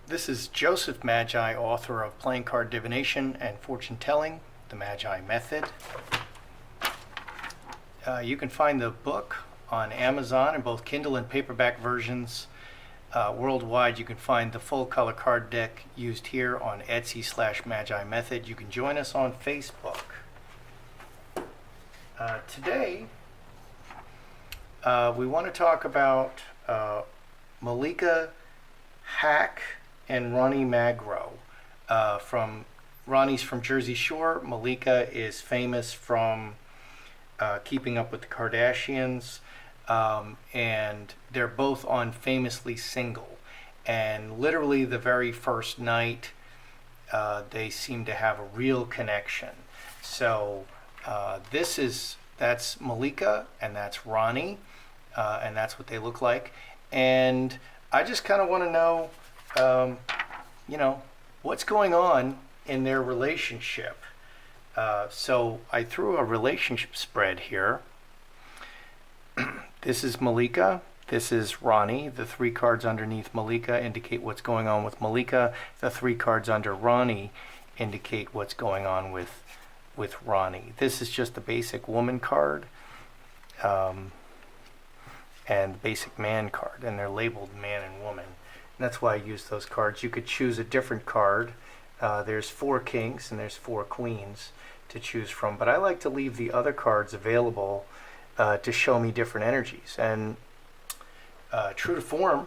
This is Joseph Magi, author of Playing Card Divination and Fortune Telling, the Magi Method. You can find the book on Amazon in both Kindle and paperback versions. Worldwide, you can find the full color card deck used here on Etsy/Magi Method. You can join us on Facebook. Today, we want to talk about Malika Hack and Ronnie Magro. Ronnie's from Jersey Shore. Malika is famous from Keeping Up with the Kardashians, and they're both on Famously Single. And literally the very first night, they seem to have a real connection. So that's Malika and that's Ronnie, and that's what they look like. And I just kind of want to know, what's going on in their relationship. So I threw a relationship spread here. This is Malika. This is Ronnie. The 3 cards underneath Malika indicate what's going on with Malika. The 3 cards under Ronnie indicate what's going on with Ronnie. This is just the basic woman card and the basic man card, and they're labeled man and woman. And that's why I use those cards. You could choose a different card. There's 4 kings and there's 4 queens to choose from, but I like to leave the other cards available to show me different energies. And true to form,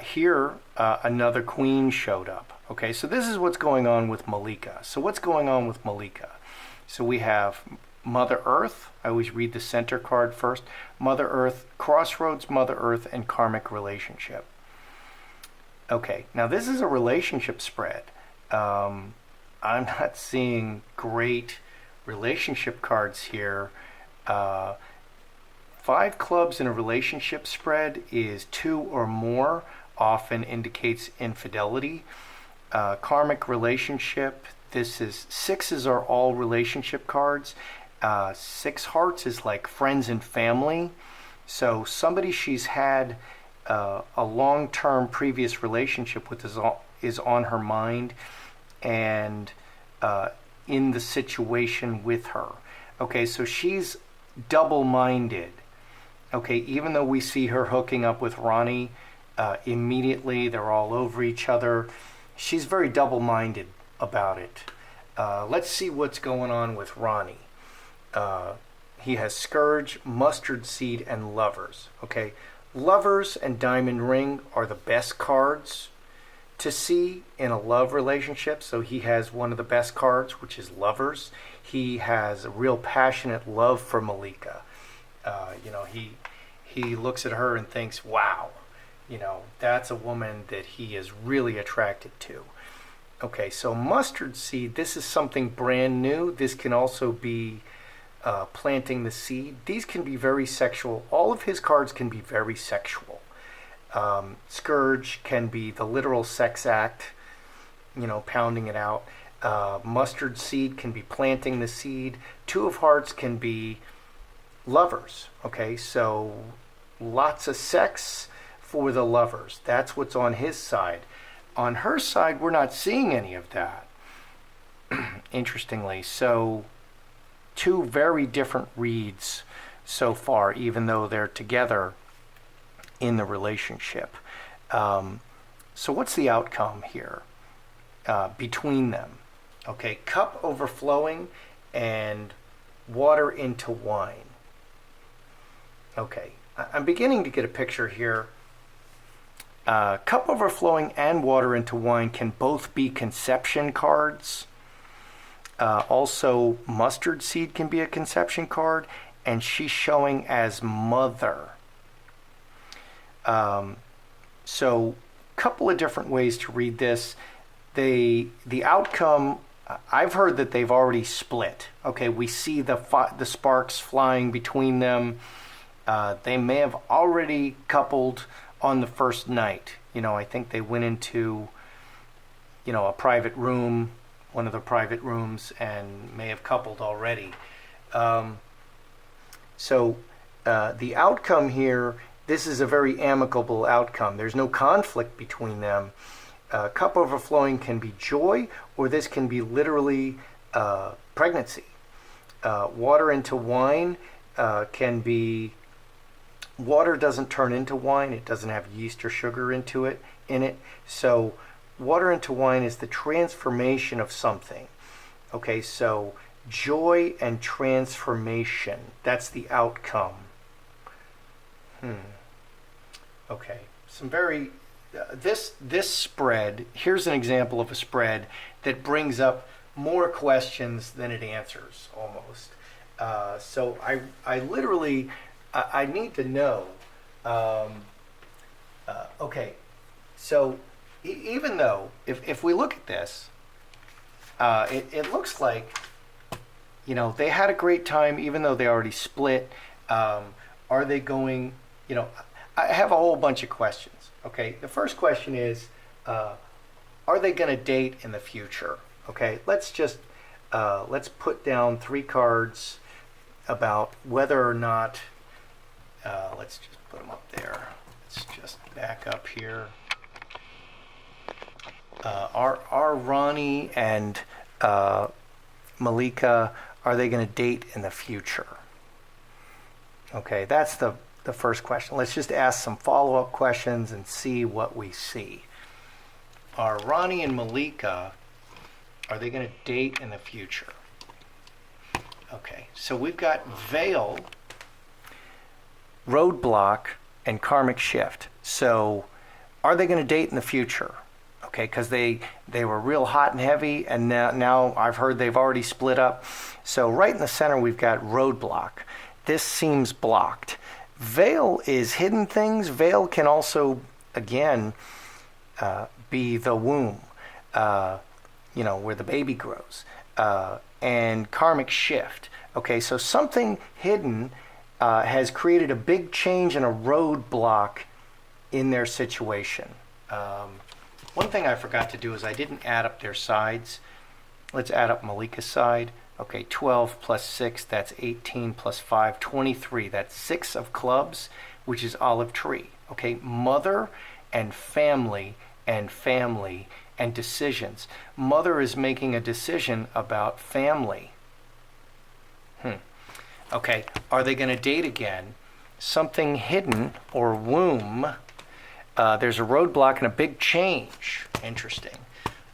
here another queen showed up. Okay, so this is what's going on with Malika. So what's going on with Malika? So we have Mother Earth. I always read the center card first. Mother Earth, Crossroads, Mother Earth, and Karmic Relationship. Okay, now this is a relationship spread. I'm not seeing great relationship cards here. 5 clubs in a relationship spread is 2 or more, often indicates infidelity. Karmic relationship, this is 6s are all relationship cards. 6 hearts is like friends and family. So somebody she's had a long-term previous relationship with is on her mind and in the situation with her. Okay, so she's double-minded. Okay, even though we see her hooking up with Ronnie immediately, they're all over each other, she's very double-minded about it. Let's see what's going on with Ronnie. He has Scourge, Mustard Seed, and Lovers. Okay, Lovers and Diamond Ring are the best cards to see in a love relationship. So he has one of the best cards, which is Lovers. He has a real passionate love for Malika. He looks at her and thinks, wow, that's a woman that he is really attracted to. Okay, so Mustard Seed, this is something brand new. This can also be planting the seed. These can be very sexual. All of his cards can be very sexual. Scourge can be the literal sex act, pounding it out. Mustard Seed can be planting the seed. 2 of Hearts can be lovers. Okay, so lots of sex for the lovers. That's what's on his side. On her side, we're not seeing any of that, interestingly. So 2 very different reads so far, even though they're together in the relationship. So what's the outcome here between them? Okay, cup overflowing and water into wine. Okay, I'm beginning to get a picture here. Cup overflowing and water into wine can both be conception cards. Also, Mustard Seed can be a conception card, and she's showing as mother. So, a couple of different ways to read this. The outcome, I've heard that they've already split. Okay, we see the sparks flying between them. They may have already coupled on the first night. I think they went into, a private room, one of the private rooms, and may have coupled already. So the outcome here, this is a very amicable outcome. There's no conflict between them. cup overflowing can be joy, or this can be literally pregnancy. Water into wine can be, water doesn't turn into wine. It doesn't have yeast or sugar in it. So water into wine is the transformation of something. Okay, so joy and transformation, that's the outcome. Okay, some very, this spread, here's an example of a spread that brings up more questions than it answers, almost. So I literally, I need to know, okay, so even though, if we look at this, it looks like, they had a great time, even though they already split. Are they going, I have a whole bunch of questions. Okay, the first question is, are they going to date in the future? Okay, let's put down 3 cards about whether or not, let's just put them up there. Let's just back up here. Are Ronnie and Malika, are they going to date in the future? Okay, that's the first question. Let's just ask some follow-up questions and see what we see. Are Ronnie and Malika, are they going to date in the future? Okay, so we've got veil, roadblock, and karmic shift. So are they going to date in the future? Okay, because they were real hot and heavy, and now I've heard they've already split up. So right in the center we've got roadblock. This seems blocked. Veil is hidden things. Veil can also, again, be the womb, where the baby grows, and karmic shift. Okay, so something hidden has created a big change and a roadblock in their situation. One thing I forgot to do is I didn't add up their sides. Let's add up Malika's side. Okay, 12 plus 6, that's 18 plus 5, 23. That's 6 of clubs, which is olive tree. Okay, mother and family and decisions. Mother is making a decision about family. Okay, are they going to date again? Something hidden or womb. There's a roadblock and a big change. Interesting.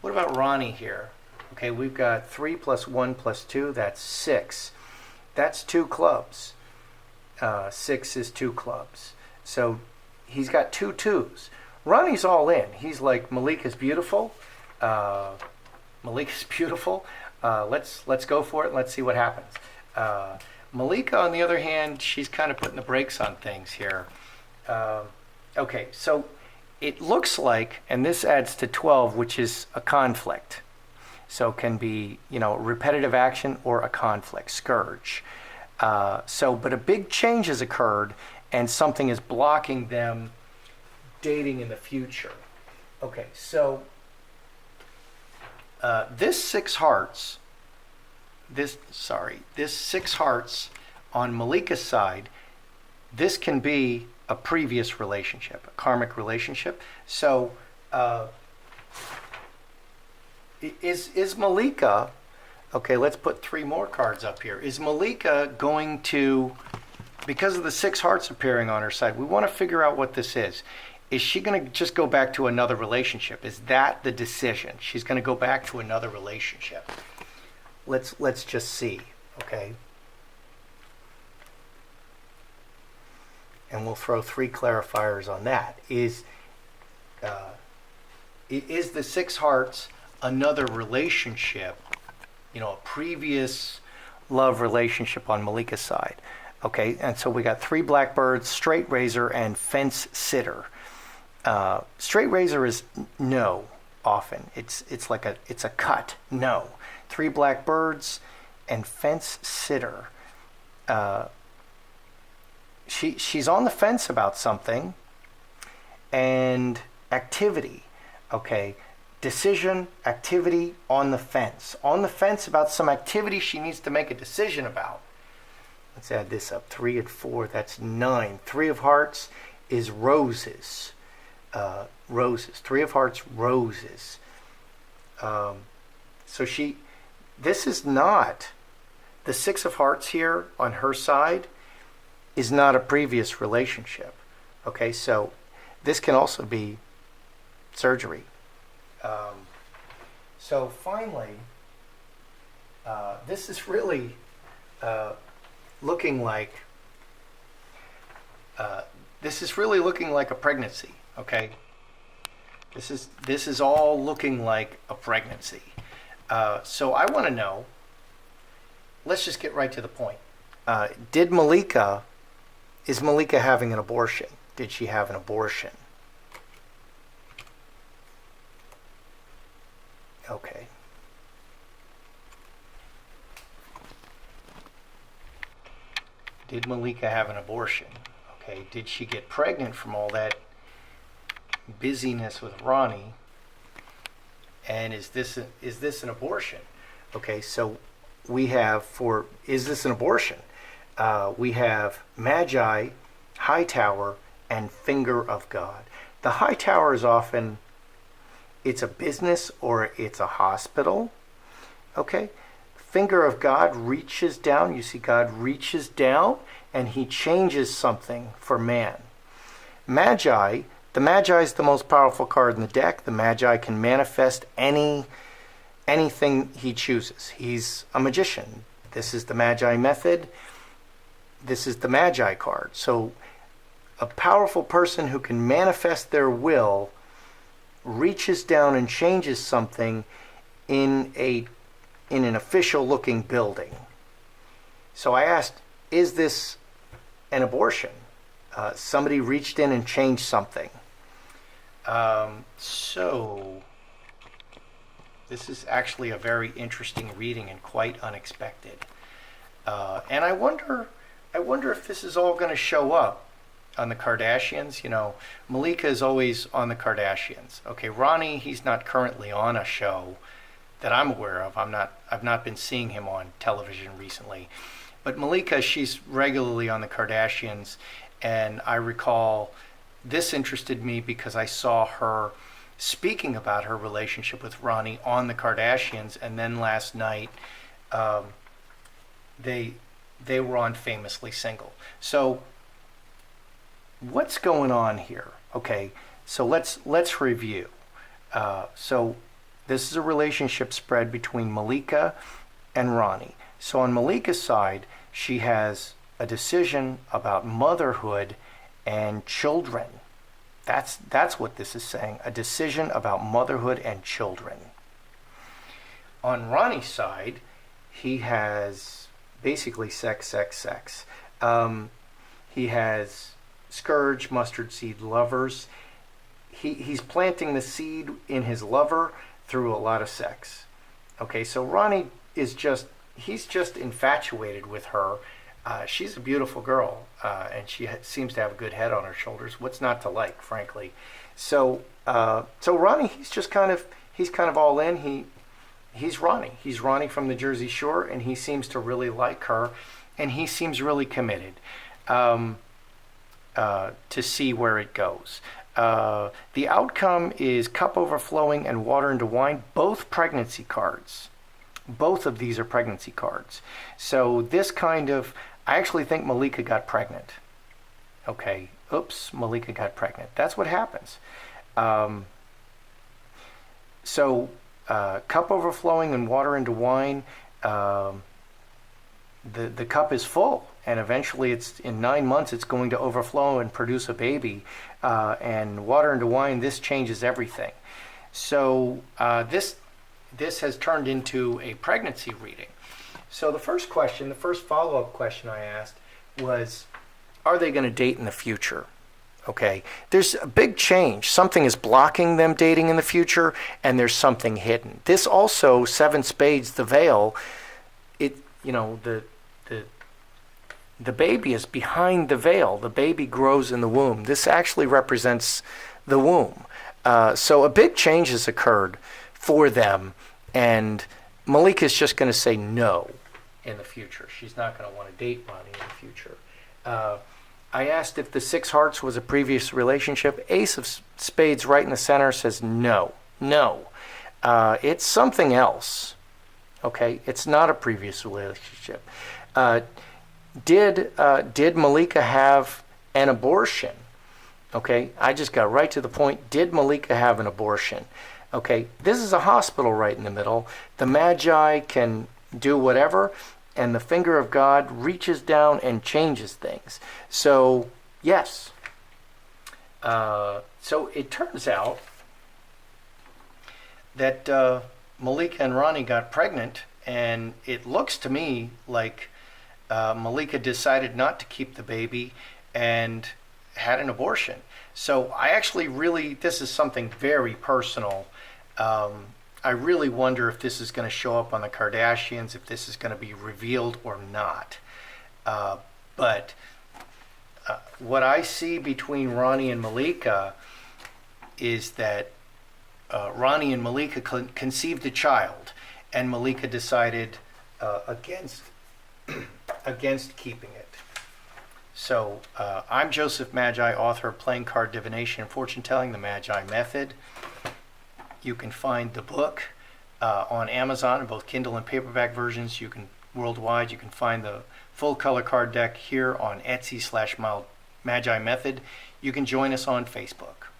What about Ronnie here? Okay, we've got 3 plus 1 plus 2, that's 6. That's 2 clubs. 6 is 2 clubs. So he's got 2 2s. Ronnie's all in. He's like, Malika's beautiful. Malika's beautiful. Let's go for it and let's see what happens. Malika, on the other hand, she's kind of putting the brakes on things here. Okay, so it looks like, and this adds to 12, which is a conflict. So it can be, repetitive action or a conflict, scourge. But a big change has occurred and something is blocking them dating in the future. Okay, so this 6 hearts on Malika's side, this can be a previous relationship, a karmic relationship. So is Malika, okay, let's put 3 more cards up here. Is Malika going to, because of the 6 hearts appearing on her side, we want to figure out what this is. Is she going to just go back to another relationship? Is that the decision? She's going to go back to another relationship. Let's just see, okay? And we'll throw 3 clarifiers on that. Is the 6 hearts another relationship, a previous love relationship on Malika's side? Okay, and so we got 3 blackbirds, straight razor, and fence sitter. Straight razor is no, often. It's like it's a cut, no. 3 blackbirds and fence sitter. She's on the fence about something, and activity, okay? Decision, activity, on the fence. On the fence about some activity she needs to make a decision about. Let's add this up. 3 and 4, that's 9. 3 of hearts is roses. roses. Three of Hearts, roses. So this is not, the Six of Hearts here on her side is not a previous relationship. Okay, so this can also be surgery. So finally, this is really looking like a pregnancy. Okay, this is all looking like a pregnancy. So I want to know. Let's just get right to the point. Is Malika having an abortion? Did she have an abortion? Okay. Did Malika have an abortion? Okay. Did she get pregnant from all that busyness with Ronnie? And is this an abortion? Okay, so we have is this an abortion? We have Magi, High Tower, and Finger of God. The High Tower is often, it's a business or it's a hospital. Okay, Finger of God reaches down. You see, God reaches down and he changes something for man. Magi, the Magi is the most powerful card in the deck. The Magi can manifest anything he chooses. He's a magician. This is the Magi method. This is the Magi card. So a powerful person who can manifest their will reaches down and changes something in an official looking building. So I asked, is this an abortion? Somebody reached in and changed something. So this is actually a very interesting reading and quite unexpected. And I wonder if this is all going to show up on the Kardashians. You know, Malika is always on the Kardashians. Okay, Ronnie, he's not currently on a show that I'm aware of. I've not been seeing him on television recently. But Malika, she's regularly on the Kardashians, and I recall this interested me because I saw her speaking about her relationship with Ronnie on the Kardashians, and then last night they were on Famously Single. So what's going on here? Okay, so let's review. So this is a relationship spread between Malika and Ronnie. So on Malika's side, she has a decision about motherhood and children. That's what this is saying, a decision about motherhood and children. On Ronnie's side, he has basically sex. He has Scourge, Mustard Seed, Lovers. He's planting the seed in his lover through a lot of sex. Okay, so Ronnie is he's just infatuated with her. She's a beautiful girl, and she seems to have a good head on her shoulders. What's not to like, frankly? So Ronnie, he's kind of all in. He's Ronnie. He's Ronnie from the Jersey Shore, and he seems to really like her, and he seems really committed to see where it goes. The outcome is Cup Overflowing and Water into Wine, both pregnancy cards. Both of these are pregnancy cards. So I actually think Malika got pregnant. Okay, oops, Malika got pregnant. That's what happens. Cup Overflowing and Water into Wine, the cup is full, and eventually it's in 9 months it's going to overflow and produce a baby. And Water into Wine, this changes everything. So this has turned into a pregnancy reading. So the first follow-up question I asked was, are they going to date in the future? Okay, there's a big change. Something is blocking them dating in the future, and there's something hidden. This also, Seven Spades, the veil, the baby is behind the veil. The baby grows in the womb. This actually represents the womb. So a big change has occurred for them, and Malika's just going to say no in the future. She's not going to want to date Ronnie in the future. I asked if the six hearts was a previous relationship. Ace of spades right in the center says no. No. It's something else. Okay? It's not a previous relationship. Did Malika have an abortion? Okay? I just got right to the point. Did Malika have an abortion? Okay? This is a hospital right in the middle. The Magi can do whatever, and the finger of God reaches down and changes things. So, yes. So it turns out that Malika and Ronnie got pregnant, and it looks to me like Malika decided not to keep the baby and had an abortion. So I actually really, this is something very personal. I really wonder if this is going to show up on the Kardashians, if this is going to be revealed or not. But what I see between Ronnie and Malika is that Ronnie and Malika conceived a child, and Malika decided against keeping it. So I'm Joseph Magi, author of Playing Card Divination and Fortune Telling, the Magi Method. You can find the book on Amazon in both Kindle and paperback versions. You can worldwide. You can find the full color card deck here on Etsy /Magi Method. You can join us on Facebook.